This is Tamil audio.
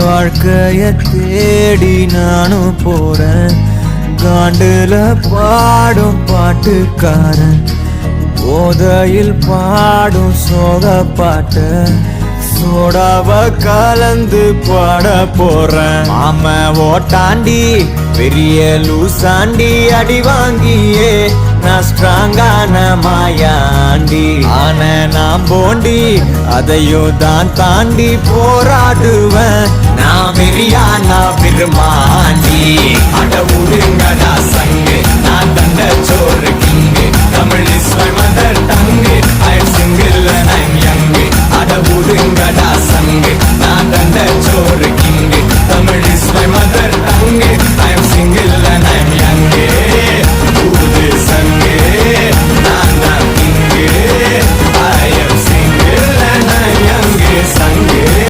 வாழ்க்கைய தேடி நானும் போறேன். காண்டுல பாடும் பாட்டுக்காரன் போதையில் பாடும் சோக பாட்ட சோடாவ கலந்து பாட போறேன். மாம ஓட்டாண்டி பெரிய லூசாண்டி அடி வாங்கியே நான் ஸ்ட்ராங்கான மாயாண்டி ஆன நான் போண்டி அதையும் தான் தாண்டி போராடுவேன். நான் வெறியான பெருமாண்டி அட உருங்கடா சங்கு நான் தண்ட சோறு king Tamil is my mother tongue I am single and I am young அட உருங்கடா சங்கு நான் தண்ட சோறு